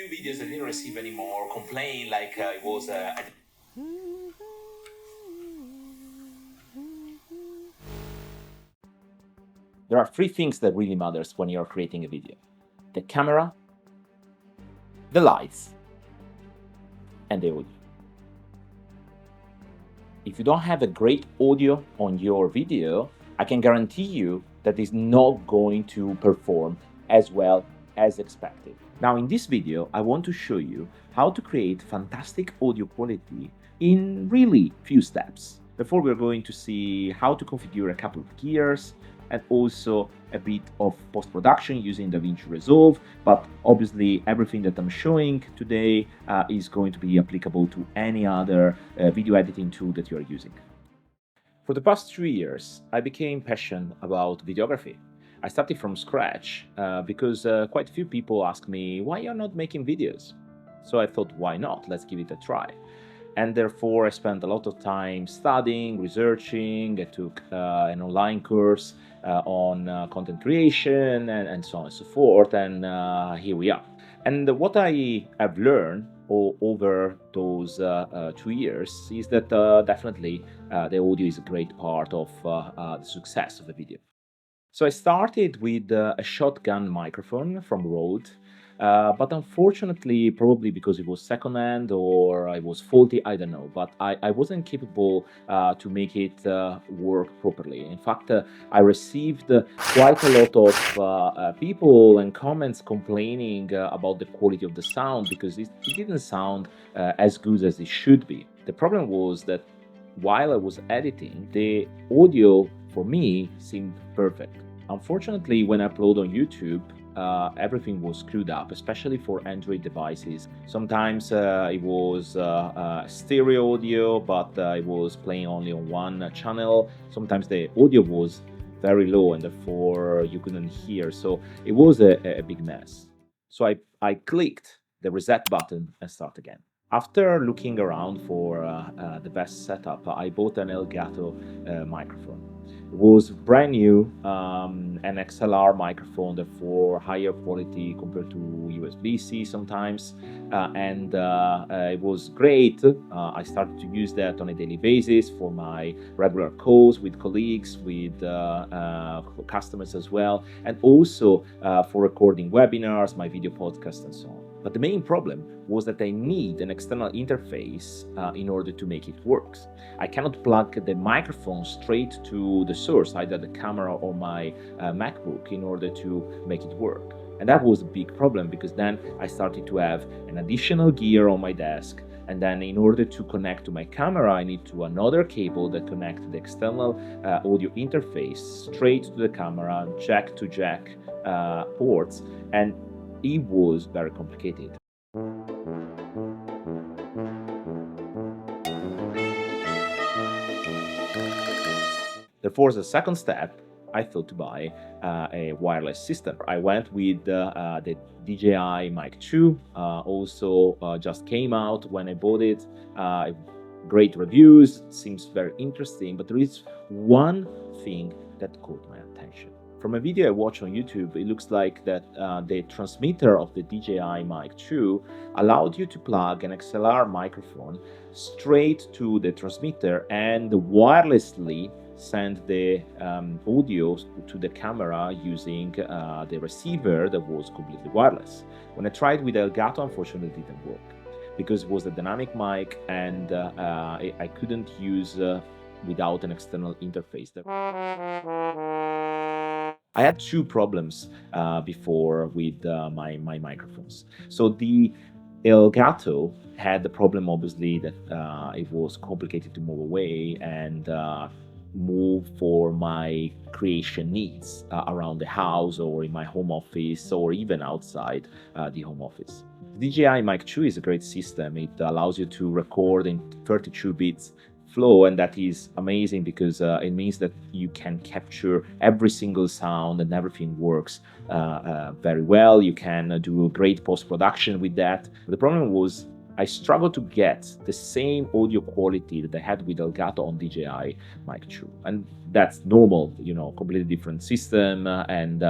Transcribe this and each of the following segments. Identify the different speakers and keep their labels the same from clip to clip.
Speaker 1: few videos I didn't receive any more complaint, like it was There are three things that really matters when you're creating a video: the camera, the lights, and the audio. If you don't have a great audio on your video, I can guarantee you that it's not going to perform as well as expected. Now, in this video, I want to show you how to create fantastic audio quality in really few steps. Before, we're going to see how to configure a couple of gears and also a bit of post-production using DaVinci Resolve, but obviously everything that I'm showing today is going to be applicable to any other video editing tool that you are using. For the past 3 years, I became passionate about videography. I started from scratch because quite a few people ask me, why you're not making videos? So I thought, why not? Let's give it a try. And therefore, I spent a lot of time studying, researching. I took an online course on content creation and so on and so forth. And here we are. And what I have learned over those 2 years is that definitely the audio is a great part of the success of a video. So I started with a shotgun microphone from Rode. But unfortunately, probably because it was secondhand or I was faulty, I don't know. But I wasn't capable to make it work properly. In fact, I received quite a lot of people and comments complaining about the quality of the sound because it didn't sound as good as it should be. The problem was that while I was editing, the audio for me seemed perfect. Unfortunately, when I upload on YouTube, everything was screwed up, especially for Android devices. Sometimes it was stereo audio, but it was playing only on one channel. Sometimes the audio was very low and therefore you couldn't hear. So it was a big mess. So I clicked the reset button and start again. After looking around for the best setup, I bought an Elgato microphone. It was brand new, an XLR microphone, therefore higher quality compared to USB-C sometimes, and it was great. I started to use that on a daily basis for my regular calls with colleagues, with customers as well, and also for recording webinars, my video podcasts, and so on. But the main problem was that I need an external interface in order to make it work. I cannot plug the microphone straight to the source, either the camera or my MacBook, in order to make it work. And that was a big problem because then I started to have an additional gear on my desk. And then in order to connect to my camera, I need to another cable that connects the external audio interface straight to the camera, jack to jack ports. And it was very complicated. Therefore, as a second step, I thought to buy a wireless system. I went with the DJI Mic 2, also just came out when I bought it. Great reviews, seems very interesting, but there is one thing that caught my attention. From a video I watched on YouTube, it looks like that the transmitter of the DJI Mic 2 allowed you to plug an XLR microphone straight to the transmitter and wirelessly send the audio to the camera using the receiver that was completely wireless. When I tried with Elgato, unfortunately it didn't work because it was a dynamic mic and I couldn't use without an external interface. I had two problems before with my microphones. So the Elgato had the problem, obviously, that it was complicated to move away and move for my creation needs around the house or in my home office or even outside the home office. The DJI Mic 2 is a great system. It allows you to record in 32 bits flow, and that is amazing because it means that you can capture every single sound and everything works very well. You can do a great post-production with that. The problem was I struggle to get the same audio quality that I had with Elgato on DJI Mic 2. And that's normal, completely different system. And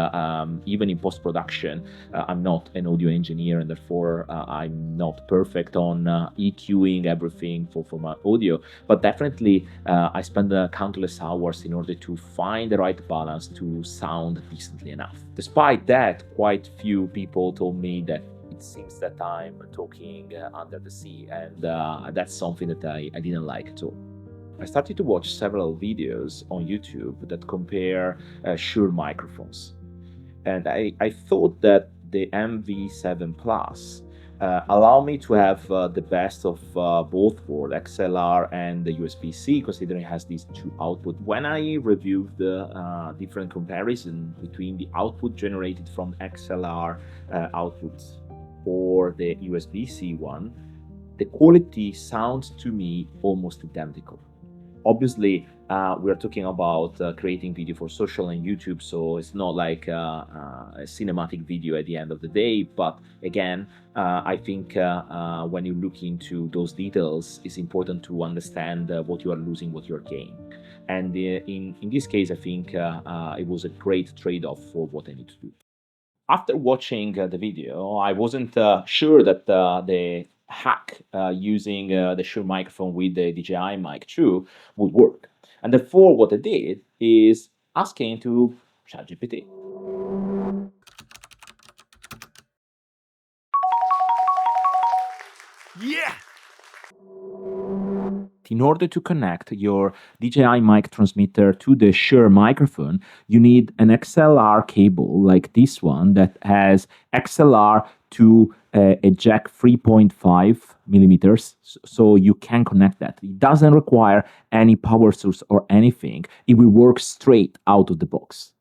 Speaker 1: even in post-production, I'm not an audio engineer, and therefore I'm not perfect on EQing everything for my audio. But definitely, I spend countless hours in order to find the right balance to sound decently enough. Despite that, quite few people told me that it seems that I'm talking under the sea, and that's something that I didn't like at all. I started to watch several videos on YouTube that compare Shure microphones, and I thought that the MV7 Plus allow me to have the best of both worlds, XLR and the USB-C, considering it has these two outputs. When I reviewed the different comparison between the output generated from XLR outputs or the USB-C one, the quality sounds to me almost identical. Obviously, we're talking about creating video for social and YouTube, so it's not like a cinematic video at the end of the day. But again, I think when you look into those details, it's important to understand what you are losing, what you're gaining. And in this case, I think it was a great trade-off for what I need to do. After watching the video, I wasn't sure that the hack using the Shure microphone with the DJI Mic 2 would work. And therefore, what I did is asking to ChatGPT.
Speaker 2: Yeah!
Speaker 1: In order to connect your DJI mic transmitter to the Shure microphone, you need an XLR cable like this one that has XLR to a jack 3.5 millimeters, so you can connect that. It doesn't require any power source or anything. It will work straight out of the box.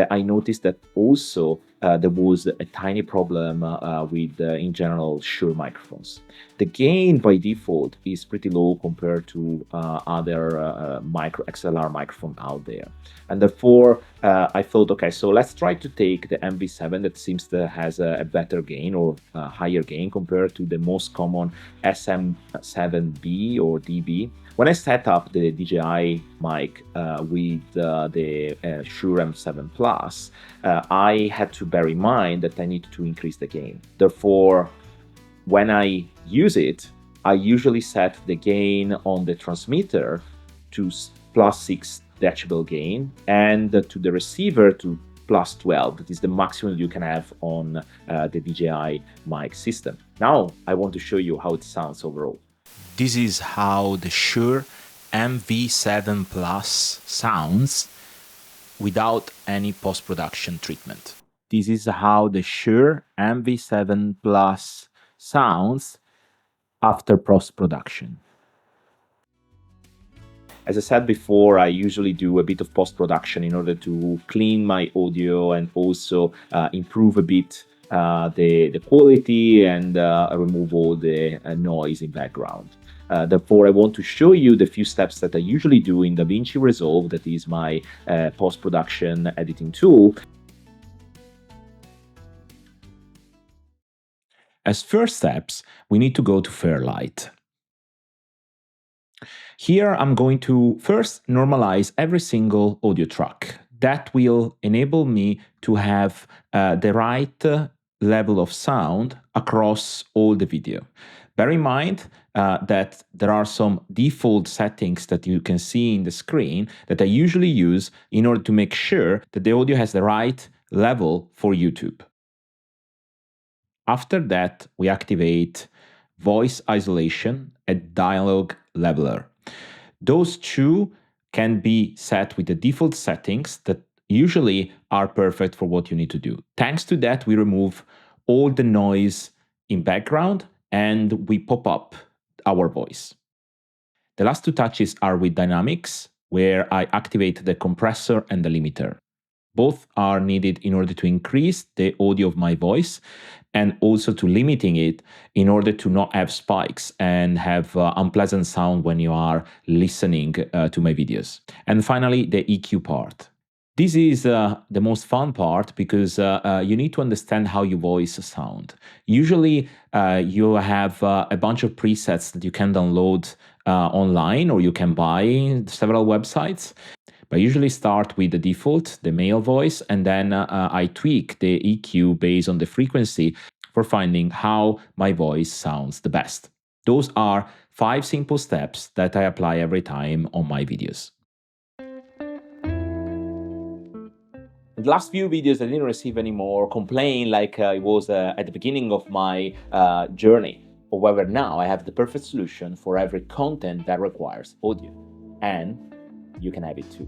Speaker 1: I noticed that also there was a tiny problem with, in general, Shure microphones. The gain by default is pretty low compared to other micro XLR microphone out there. And therefore, I thought, okay, so let's try to take the MV7 that seems to has a better gain or higher gain compared to the most common SM7B or DB. When I set up the DJI mic with the Shure MV7 Plus, I had to bear in mind that I need to increase the gain. Therefore, when I use it, I usually set the gain on the transmitter to +6 decibel gain, and to the receiver to +12. That is the maximum you can have on the DJI mic system. Now I want to show you how it sounds overall.
Speaker 2: This is how the Shure MV7 Plus sounds without any post-production treatment.
Speaker 1: This is how the Shure MV7 Plus sounds after post-production. As I said before, I usually do a bit of post-production in order to clean my audio and also improve a bit the quality and remove all the noise in background. Therefore, I want to show you the few steps that I usually do in DaVinci Resolve, that is my post-production editing tool. As first steps, we need to go to Fairlight. Here I'm going to first normalize every single audio track. That will enable me to have the right level of sound across all the video. Bear in mind that there are some default settings that you can see in the screen that I usually use in order to make sure that the audio has the right level for YouTube. After that, we activate voice isolation and dialogue leveler. Those two can be set with the default settings that usually are perfect for what you need to do. Thanks to that, we remove all the noise in background and we pop up our voice. The last two touches are with dynamics, where I activate the compressor and the limiter. Both are needed in order to increase the audio of my voice and also to limiting it in order to not have spikes and have unpleasant sound when you are listening to my videos. And finally, the EQ part. This is the most fun part because you need to understand how your voice sound. Usually, you have a bunch of presets that you can download online or you can buy in several websites. But I usually start with the default, the male voice, and then I tweak the EQ based on the frequency for finding how my voice sounds the best. Those are 5 simple steps that I apply every time on my videos. In the last few videos, I didn't receive any more complaint like it was at the beginning of my journey. However, now I have the perfect solution for every content that requires audio, and you can have it too.